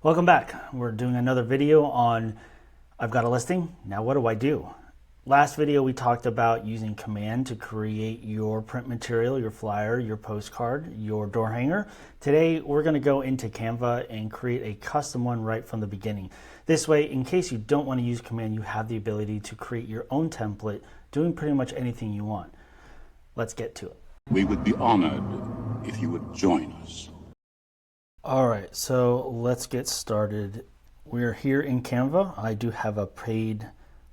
Welcome back. We're doing another video on I've got a listing. Now what do I do? Last video we talked about using Command to create your print material, your flyer, your postcard, your door hanger. Today we're going to go into Canva and create a custom one right from the beginning. This way, in case you don't want to use Command, you have the ability to create your own template doing pretty much anything you want. Let's get to it. We would be honored if you would join us. All right, so let's get started. We're here in Canva. I do have a paid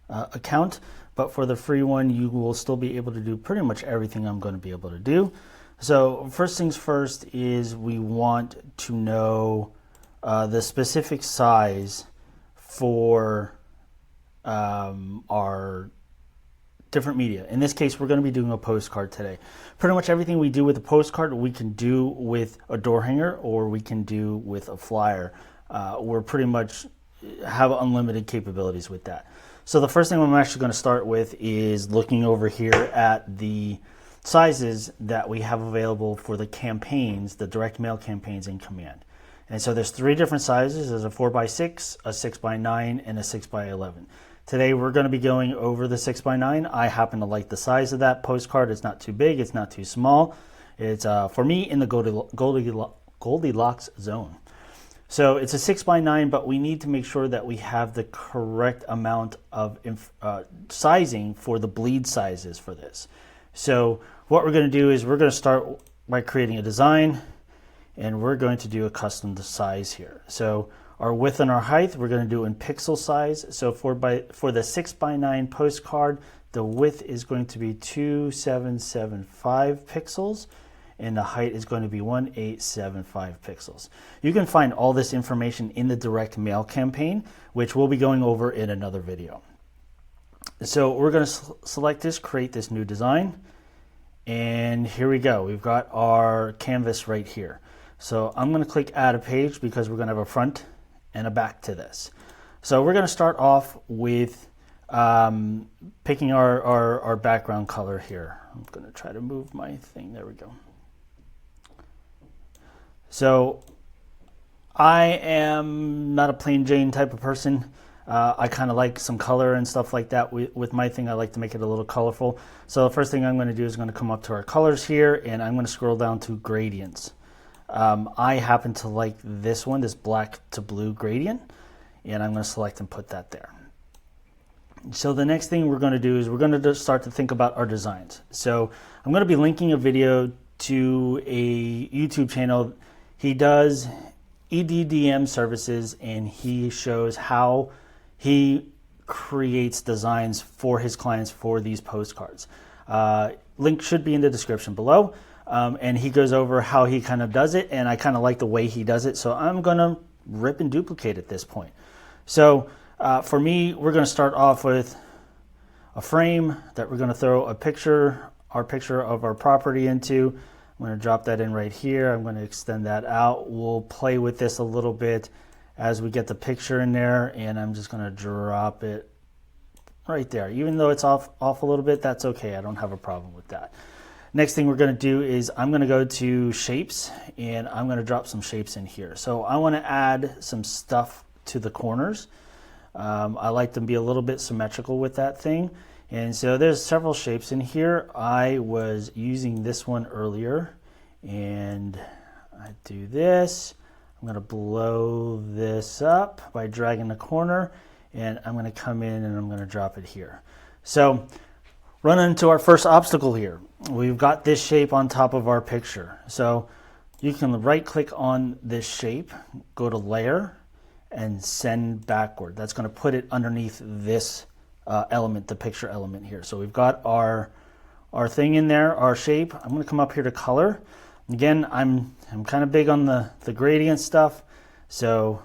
account, but for the free one, you will still be able to do pretty much everything I'm going to be able to do. So first things first is we want to know the specific size for our different media. In this case, we're going to be doing a postcard today. Pretty much everything we do with a postcard, we can do with a door hanger or we can do with a flyer. We're pretty much have unlimited capabilities with that. So the first thing I'm actually going to start with is looking over here at the sizes that we have available for the campaigns, the direct mail campaigns in Command. And so there's three different sizes. There's a 4x6, a 6x9, and a 6x11. Today we're going to be going over the 6x9. I happen to like the size of that postcard. It's not too big, it's not too small. It's for me in the Goldilocks zone. So it's a 6x9, but we need to make sure that we have the correct amount of sizing for the bleed sizes for this. So what we're going to do is we're going to start by creating a design, and we're going to do a custom size here. So our width and our height, we're going to do in pixel size. So for the 6x9 postcard, the width is going to be 2775 pixels, and the height is going to be 1875 pixels. You can find all this information in the direct mail campaign, which we'll be going over in another video. So we're going to select this, create this new design, and here we go. We've got our canvas right here. So I'm going to click add a page because we're going to have a front and a back to this. So we're going to start off with picking our background color here. I'm going to try to move my thing. There we go. So I am not a plain Jane type of person. I kind of like some color and stuff like that. With my thing, I like to make it a little colorful. So the first thing I'm going to do is going to come up to our colors here, and I'm going to scroll down to gradients. I happen to like this one, this black to blue gradient, and I'm going to select and put that there. So the next thing we're going to do is we're going to start to think about our designs. So I'm going to be linking a video to a YouTube channel. He does EDDM services, and he shows how he creates designs for his clients for these postcards. Link should be in the description below. And he goes over how he kind of does it, and I kind of like the way he does it, so I'm going to rip and duplicate at this point. So for me, we're going to start off with a frame that we're going to throw our picture of our property into. I'm going to drop that in right here. I'm going to extend that out. We'll play with this a little bit as we get the picture in there, and I'm just going to drop it right there. Even though it's off a little bit, that's okay. I don't have a problem with that. Next thing we're going to do is I'm going to go to shapes, and I'm going to drop some shapes in here. So I want to add some stuff to the corners. I like to be a little bit symmetrical with that thing. And so there's several shapes in here. I was using this one earlier, and I do this. I'm going to blow this up by dragging the corner, and I'm going to come in and I'm going to drop it here. So run into our first obstacle here. We've got this shape on top of our picture. So you can right click on this shape, go to layer, and send backward. That's going to put it underneath this element, the picture element here. So we've got our thing in there, our shape. I'm going to come up here to color. Again, I'm kind of big on the gradient stuff, so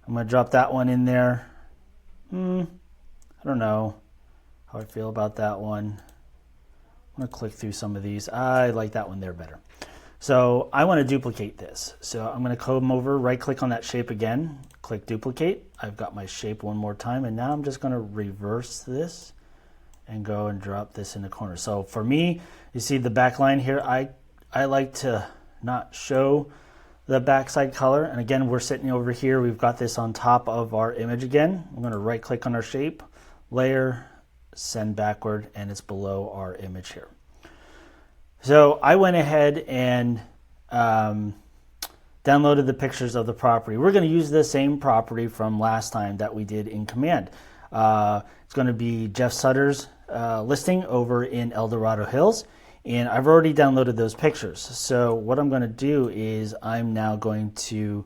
I'm going to drop that one in there. I don't know how I feel about that one. I'm going to click through some of these. I like that one there better. So I want to duplicate this. So I'm going to come over, right click on that shape again, click duplicate. I've got my shape one more time, and now I'm just going to reverse this and go and drop this in the corner. So for me, you see the back line here, I like to not show the backside color. And again, we're sitting over here. We've got this on top of our image again. I'm going to right click on our shape, layer, send backward, and it's below our image here. So I went ahead and downloaded the pictures of the property. We're going to use the same property from last time that we did in Command. It's going to be Jeff Sutter's listing over in El Dorado Hills. And I've already downloaded those pictures. So what I'm going to do is I'm now going to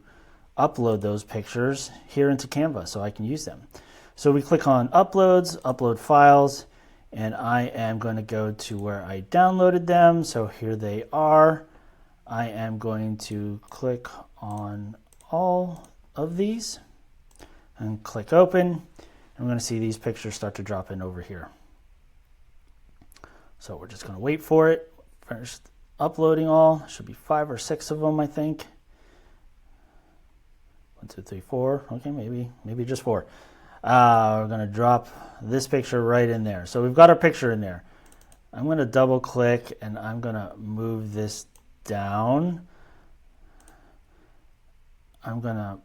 upload those pictures here into Canva so I can use them. So we click on Uploads, Upload Files, and I am going to go to where I downloaded them. So here they are. I am going to click on all of these and click Open. I'm going to see these pictures start to drop in over here. So we're just going to wait for it. Finish uploading all. Should be 5 or 6 of them, I think. 1, 2, 3, 4. Okay, maybe just 4. We're going to drop this picture right in there. So we've got our picture in there. I'm going to double click and I'm going to move this down. I'm going to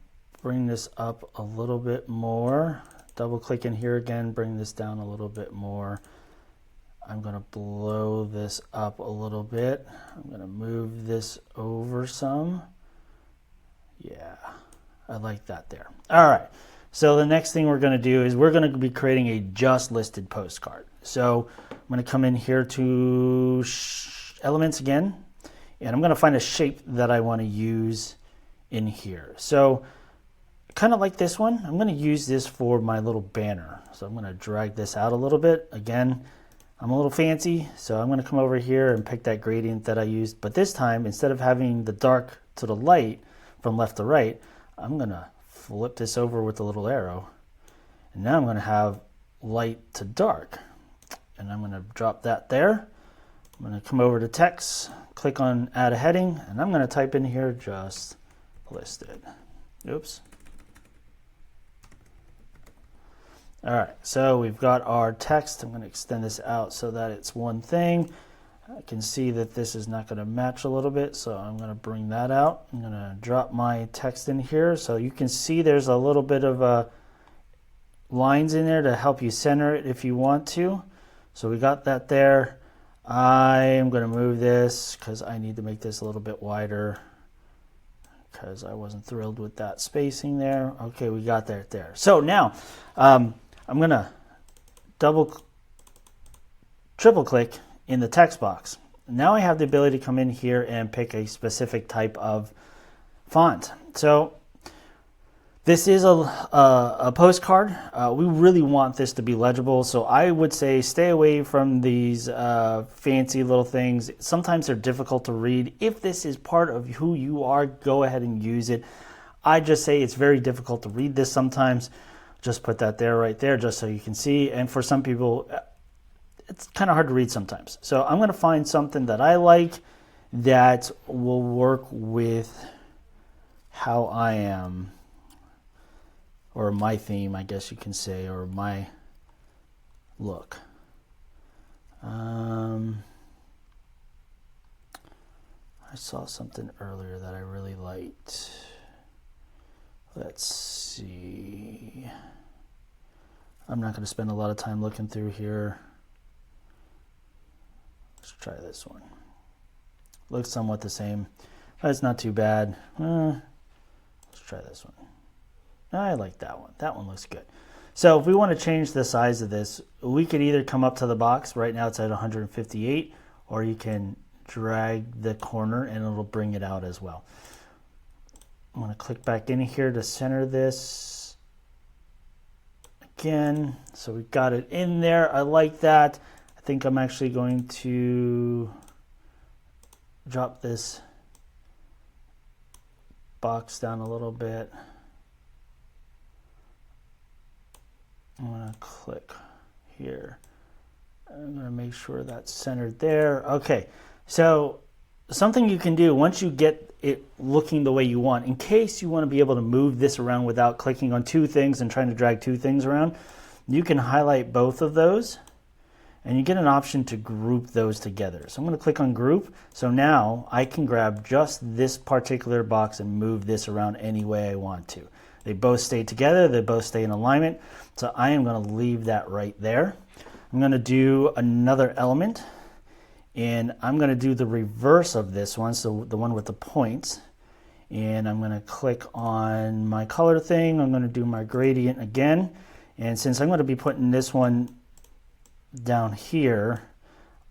bring this up a little bit more. Double click in here again, bring this down a little bit more. I'm going to blow this up a little bit. I'm going to move this over some. Yeah, I like that there. All right, so the next thing we're going to do is we're going to be creating a just listed postcard. So I'm going to come in here to elements again, and I'm going to find a shape that I want to use in here. So kind of like this one, I'm going to use this for my little banner. So I'm going to drag this out a little bit. Again, I'm a little fancy, so I'm going to come over here and pick that gradient that I used. But this time, instead of having the dark to the light from left to right, I'm going to flip this over with the little arrow. And now I'm going to have light to dark. And I'm going to drop that there. I'm going to come over to text, click on add a heading, and I'm going to type in here just listed. Oops. All right, so we've got our text. I'm going to extend this out so that it's one thing. I can see that this is not going to match a little bit, so I'm going to bring that out. I'm going to drop my text in here so you can see there's a little bit of lines in there to help you center it if you want to. So we got that there. I am going to move this because I need to make this a little bit wider because I wasn't thrilled with that spacing there. Okay, we got that there. So now, I'm going to triple click in the text box. Now I have the ability to come in here and pick a specific type of font. So this is a postcard. We really want this to be legible. So I would say stay away from these fancy little things. Sometimes they're difficult to read. If this is part of who you are, go ahead and use it. I just say it's very difficult to read this sometimes. Just put that there, right there, just so you can see. And for some people, it's kind of hard to read sometimes. So I'm going to find something that I like that will work with how I am, or my theme, I guess you can say, or my look. I saw something earlier that I really liked. Let's see. I'm not going to spend a lot of time looking through here. Let's try this one. Looks somewhat the same, but it's not too bad. Let's try this one. I like that one. That one looks good. So if we want to change the size of this, we could either come up to the box. Right now it's at 158, or you can drag the corner and it'll bring it out as well. I'm going to click back in here to center this again. So we've got it in there. I like that. I think I'm actually going to drop this box down a little bit. I'm going to click here. I'm going to make sure that's centered there. Okay, so something you can do once you get it looking the way you want, in case you want to be able to move this around without clicking on two things and trying to drag two things around, you can highlight both of those and you get an option to group those together. So I'm going to click on group. So now I can grab just this particular box and move this around any way I want to. They both stay together, they both stay in alignment. So I am going to leave that right there. I'm going to do another element, and I'm going to do the reverse of this one, so the one with the points. And I'm going to click on my color thing. I'm going to do my gradient again. And since I'm going to be putting this one down here,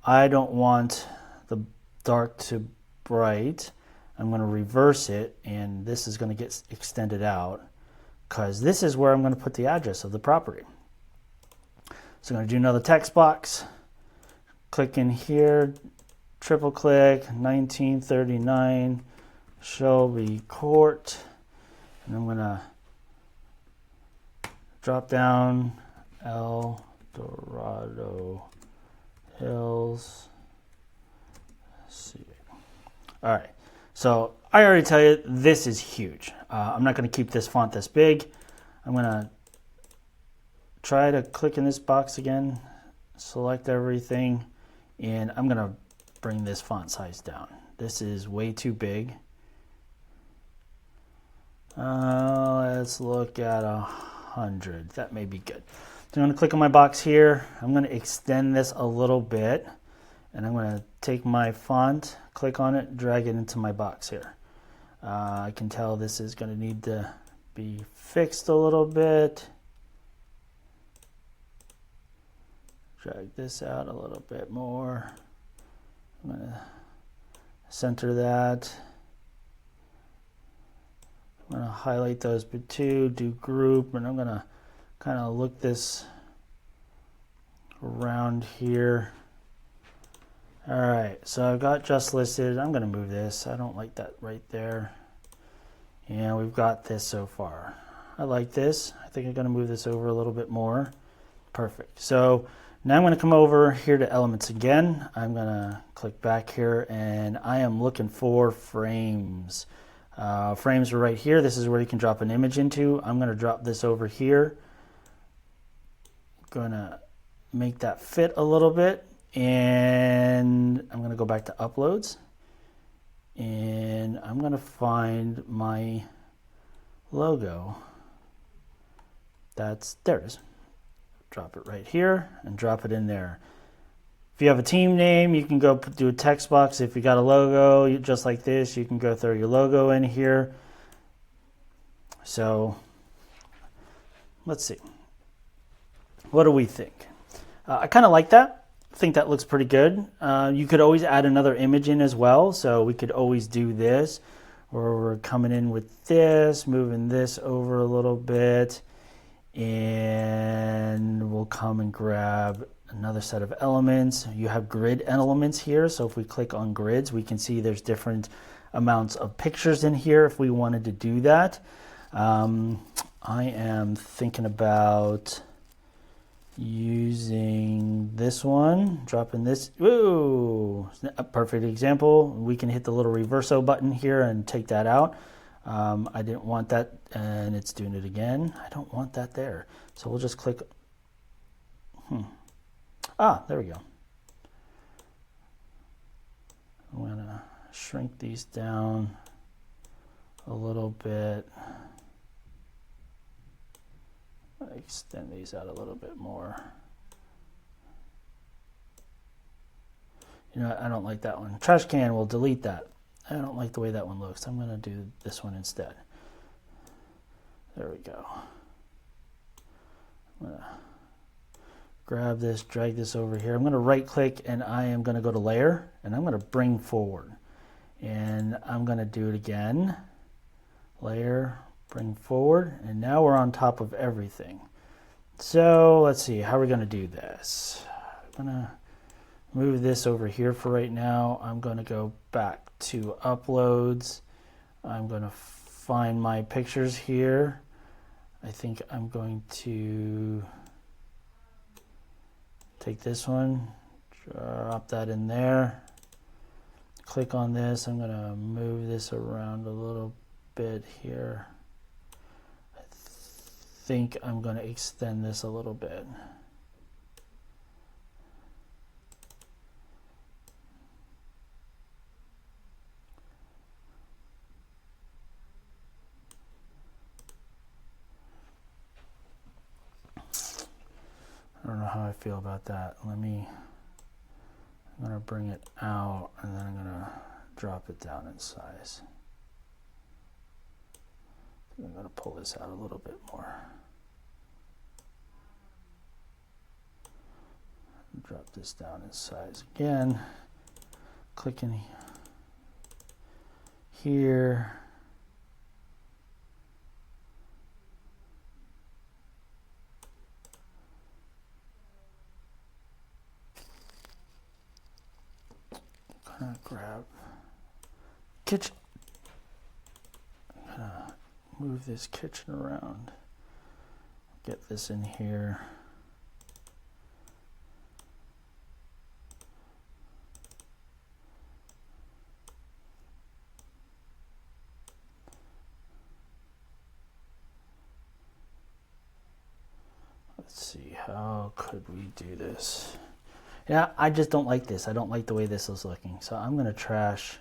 I don't want the dark to bright. I'm going to reverse it, and this is going to get extended out because this is where I'm going to put the address of the property. So I'm going to do another text box. Click in here, triple click, 1939 Shelby Court, and I'm going to drop down El Dorado Hills. All right, so I already tell you this is huge. I'm not going to keep this font this big. I'm going to try to click in this box again, select everything, and I'm going to bring this font size down. This is way too big. Let's look at 100. That may be good. So I'm going to click on my box here. I'm going to extend this a little bit, and I'm going to take my font, click on it, drag it into my box here. I can tell this is going to need to be fixed a little bit. Drag this out a little bit more. I'm going to center that. I'm going to highlight those two, do group, and I'm going to kind of look this around here. All right, so I've got just listed. I'm going to move this. I don't like that right there. And we've got this so far. I like this. I think I'm going to move this over a little bit more. Perfect. So now I'm going to come over here to elements again. I'm going to click back here, and I am looking for frames. Frames are right here. This is where you can drop an image into. I'm going to drop this over here. Going to make that fit a little bit, and I'm going to go back to uploads, and I'm going to find my logo. There it is. Drop it right here and drop it in there. If you have a team name, you can go do a text box. If you got a logo, just like this, you can go throw your logo in here. So let's see. What do we think? I kind of like that. I think that looks pretty good. You could always add another image in as well. So we could always do this, or we're coming in with this, moving this over a little bit, and we'll come and grab another set of elements. You have grid elements here. So if we click on grids, we can see there's different amounts of pictures in here if we wanted to do that. I am thinking about using this one, dropping this. Ooh, a perfect example. We can hit the little reverso button here and take that out. I didn't want that, and it's doing it again. I don't want that there. So we'll just click. There we go. I'm going to shrink these down a little bit. Extend these out a little bit more. You know, I don't like that one. Trash can will delete that. I don't like the way that one looks. I'm going to do this one instead. There we go. I'm going to grab this, drag this over here. I'm going to right click, and I am going to go to layer, and I'm going to bring forward. And I'm going to do it again. Layer, bring forward, and now we're on top of everything. So let's see, how are we going to do this? I'm going to move this over here for right now. I'm going to go back to uploads. I'm going to find my pictures here. I think I'm going to take this one, drop that in there, click on this. I'm going to move this around a little bit here. I think I'm going to extend this a little bit. how I feel about that. I'm gonna bring it out and then I'm gonna drop it down in size. I'm gonna pull this out a little bit more. Drop this down in size again. Click in here. Gonna grab kitchen. I'm gonna move this kitchen around. Get this in here. Let's see, how could we do this? Yeah, I just don't like this. I don't like the way this is looking. So I'm going to trash.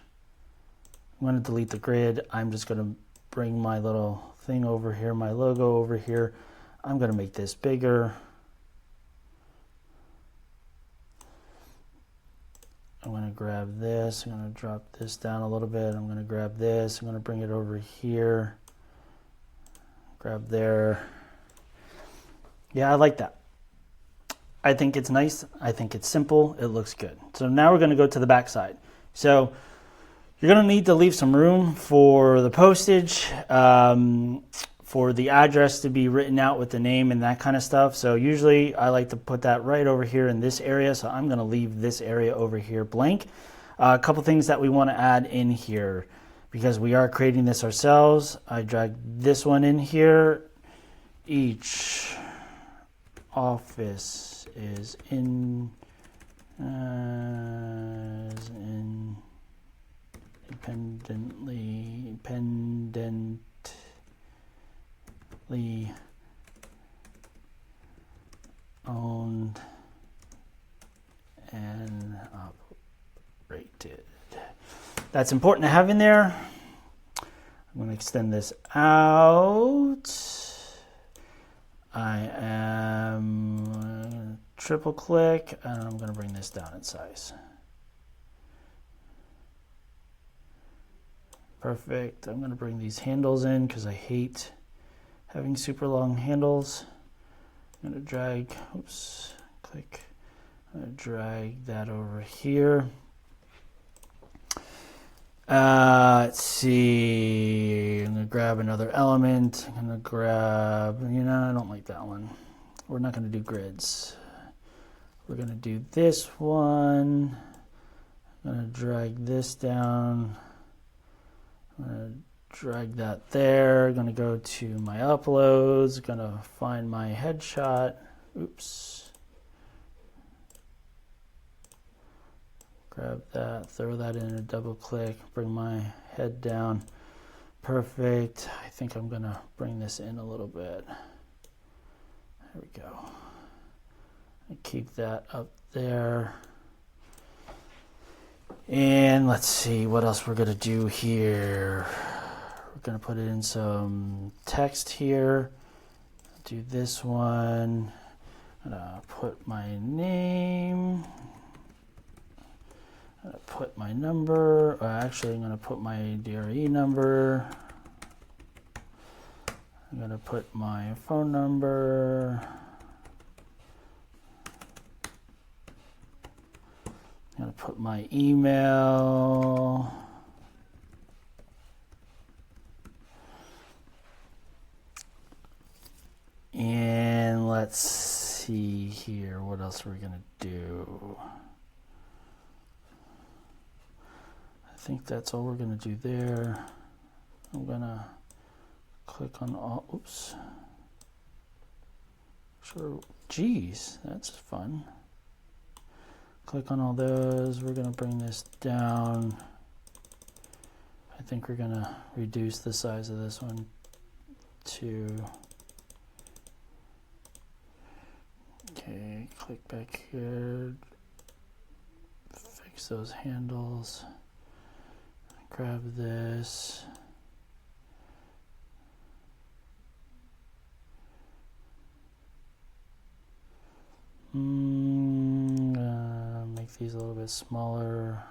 I'm going to delete the grid. I'm just going to bring my little thing over here, my logo over here. I'm going to make this bigger. I'm going to grab this. I'm going to drop this down a little bit. I'm going to grab this. I'm going to bring it over here. Grab there. Yeah, I like that. I think it's nice. I think it's simple. It looks good. So now we're going to go to the back side. So you're going to need to leave some room for the postage, for the address to be written out with the name and that kind of stuff. So usually I like to put that right over here in this area. So I'm going to leave this area over here blank. A couple things that we want to add in here because we are creating this ourselves. I drag this one in here. Each office is independently owned and operated. That's important to have in there. I'm going to extend this out. I am going to triple click and I'm going to bring this down in size. Perfect. I'm going to bring these handles in because I hate having super long handles. I'm going to drag, oops, click. I'm going to drag that over here. Let's see, I'm going to grab another element. I'm going to grab, I don't like that one. We're not going to do grids. We're going to do this one. I'm going to drag this down. I'm going to drag that there. I'm going to go to my uploads. Going to find my headshot. Oops. Grab that, throw that in a double click, bring my head down. Perfect. I think I'm going to bring this in a little bit. There we go. Keep that up there. And let's see what else we're going to do here. We're going to put in some text here. Do this one. I'm going to put my name. I'm going to put my number. Actually, I'm going to put my DRE number. I'm going to put my phone number. I'm going to put my email. And let's see here. What else are we going to do? I think that's all we're going to do there. I'm going to click on all, oops. Sure, geez, that's fun. Click on all those. We're going to bring this down. I think we're going to reduce the size of this one to, okay, click back here, fix those handles. Grab this. these a little bit smaller.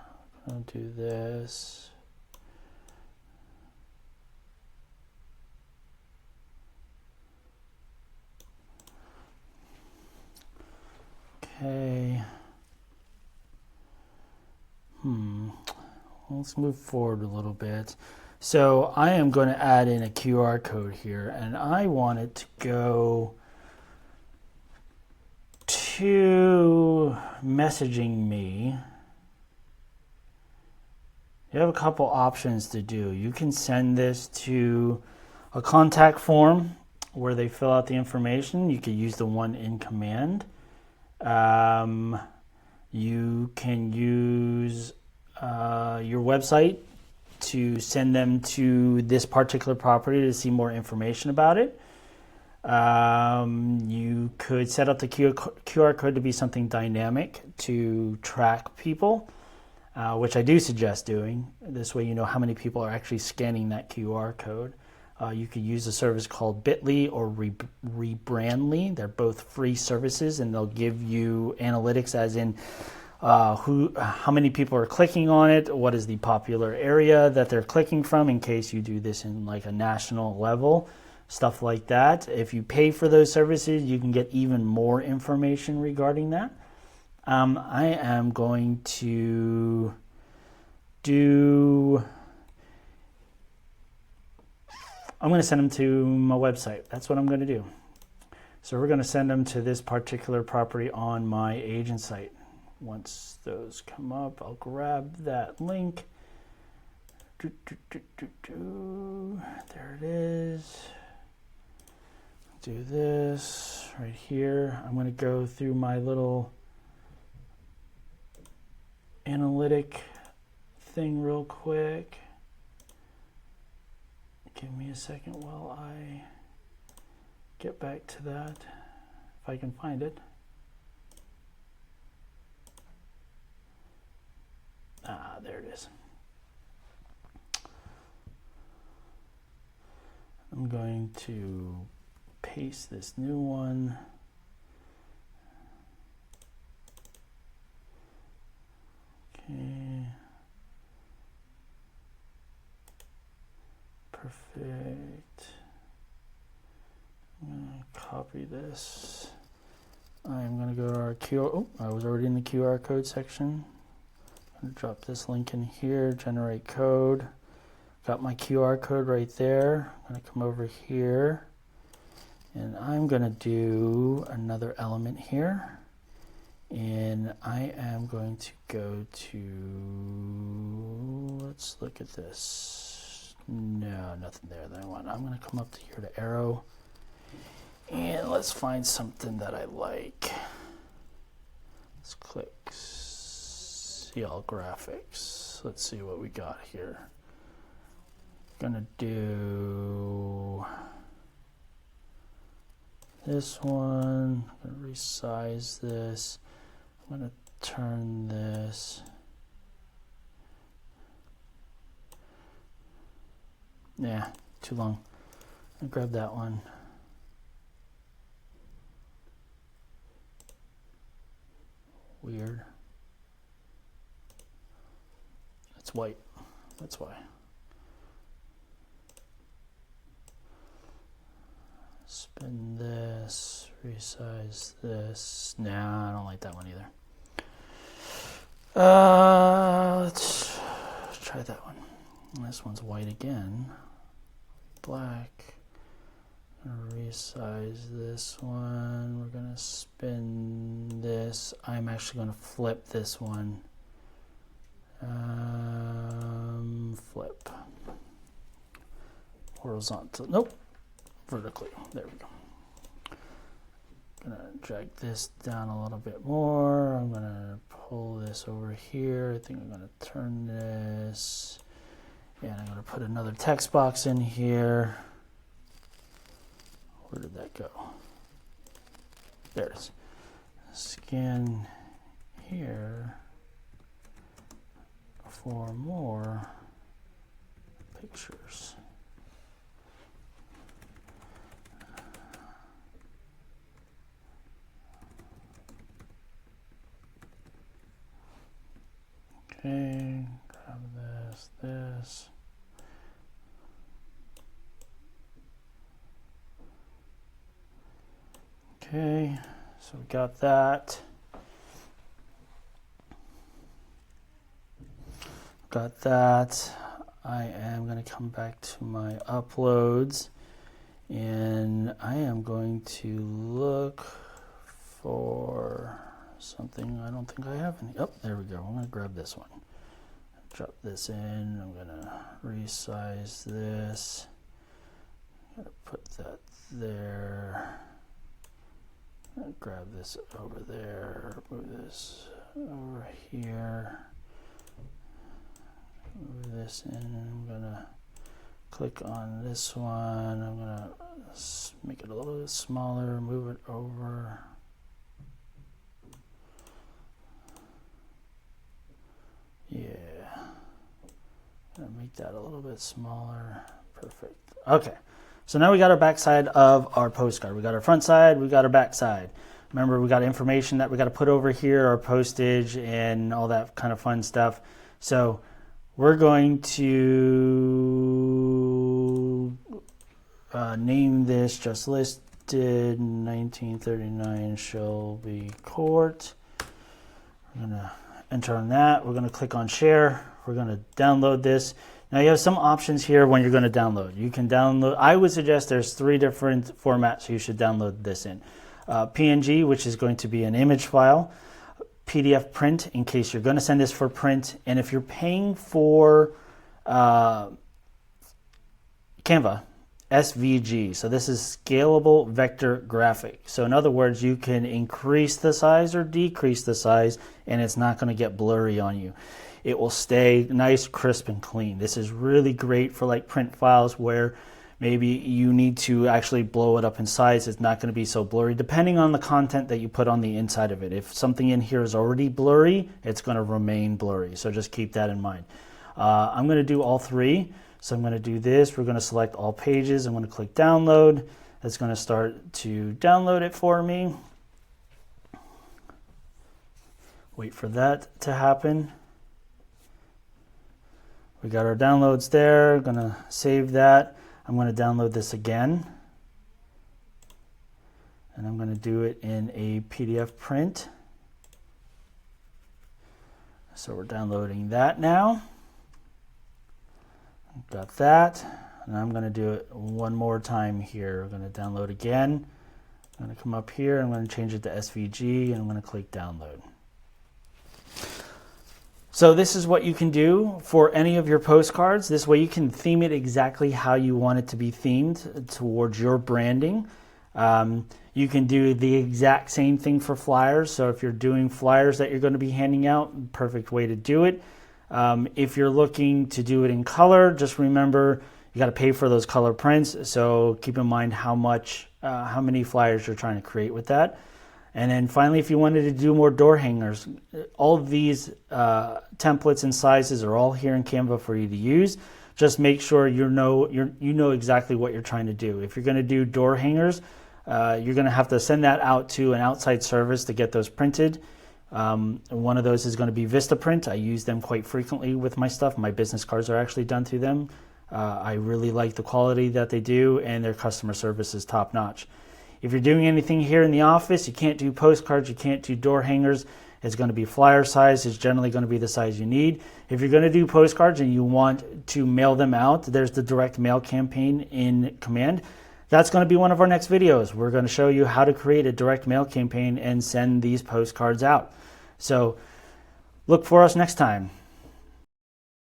I'm going to do this. Okay. Let's move forward a little bit. So I am going to add in a QR code here, and I want it to go to messaging me. You have a couple options to do. You can send this to a contact form where they fill out the information. You could use the one in command. You can use your website to send them to this particular property to see more information about it. You could set up the QR code to be something dynamic to track people, which I do suggest doing. This way you know how many people are actually scanning that QR code. You could use a service called Bitly or Rebrandly. They're both free services, and they'll give you analytics as in how many people are clicking on it, what is the popular area that they're clicking from, in case you do this in like a national level, stuff like that. If you pay for those services, you can get even more information regarding that. I am going to I'm going to send them to my website. That's what I'm going to do. So we're going to send them to this particular property on my agent site. Once those come up, I'll grab that link. There it is. Do this right here. I'm going to go through my little analytic thing real quick. Give me a second while I get back to that, if I can find it. There it is. I'm going to paste this new one. Okay. Perfect. I'm going to copy this. I'm going to go to our QR. Oh, I was already in the QR code section. I'm going to drop this link in here, generate code. Got my QR code right there. I'm going to come over here, and I'm going to do another element here. And I am going to go to, let's look at this. No, nothing there that I want. I'm going to come up to here to arrow, and let's find something that I like. Let's click see all graphics. Let's see what we got here. Gonna do this one. I'm gonna resize this. I'm gonna turn this. Yeah, too long. I'll grab that one. Weird. It's white. That's why. Spin this, resize this. Nah, I don't like that one either. Let's try that one. This one's white again. Black. Resize this one. We're gonna spin this. I'm actually gonna flip this one. Flip. Horizontal. Nope. Vertically. There we go. Gonna drag this down a little bit more. I'm gonna pull this over here. I think I'm gonna turn this. And I'm gonna put another text box in here. Where did that go? There it is. Scan here for more pictures. Okay, so we got that. Got that. I am going to come back to my uploads, and I am going to look for something. I don't think I have any. Oh, there we go. I'm going to grab this one. Drop this in. I'm going to resize this. I'm going to put that there. Grab this over there, move this over here, move this in, I'm gonna click on this one, I'm gonna make it a little bit smaller, move it over. Yeah, gonna make that a little bit smaller, perfect. Okay. So now we got our back side of our postcard. We got our front side, we got our back side. Remember, we got information that we got to put over here, our postage and all that kind of fun stuff. So we're going to name this just listed 1939 Shelby Court. We're going to enter on that. We're going to click on share. We're going to download this. Now you have some options here when you're going to download. You can download, I would suggest there's 3 different formats you should download this in. PNG, which is going to be an image file. PDF print, in case you're going to send this for print. And if you're paying for Canva, SVG. So this is scalable vector graphic. So in other words, you can increase the size or decrease the size, and it's not going to get blurry on you. It will stay nice, crisp, and clean. This is really great for like print files where maybe you need to actually blow it up in size. It's not going to be so blurry, depending on the content that you put on the inside of it. If something in here is already blurry, it's going to remain blurry. So just keep that in mind. I'm going to do all 3. So I'm going to do this. We're going to select all pages. I'm going to click download. It's going to start to download it for me. Wait for that to happen. We got our downloads there. I'm going to save that. I'm going to download this again. And I'm going to do it in a PDF print. So we're downloading that now. Got that. And I'm going to do it one more time here. We're going to download again. I'm going to come up here. I'm going to change it to SVG, and I'm going to click download. So this is what you can do for any of your postcards. This way you can theme it exactly how you want it to be themed towards your branding. You can do the exact same thing for flyers. So if you're doing flyers that you're going to be handing out, perfect way to do it. If you're looking to do it in color, just remember you got to pay for those color prints. So keep in mind how many flyers you're trying to create with that. And then finally, if you wanted to do more door hangers, all of these templates and sizes are all here in Canva for you to use. Just make sure you know exactly what you're trying to do. If you're going to do door hangers, you're going to have to send that out to an outside service to get those printed. One of those is going to be Vistaprint. I use them quite frequently with my stuff. My business cards are actually done through them. I really like the quality that they do, and their customer service is top notch. If you're doing anything here in the office, you can't do postcards, you can't do door hangers. It's going to be flyer size. It's generally going to be the size you need. If you're going to do postcards and you want to mail them out, there's the direct mail campaign in Command. That's going to be one of our next videos. We're going to show you how to create a direct mail campaign and send these postcards out. So look for us next time.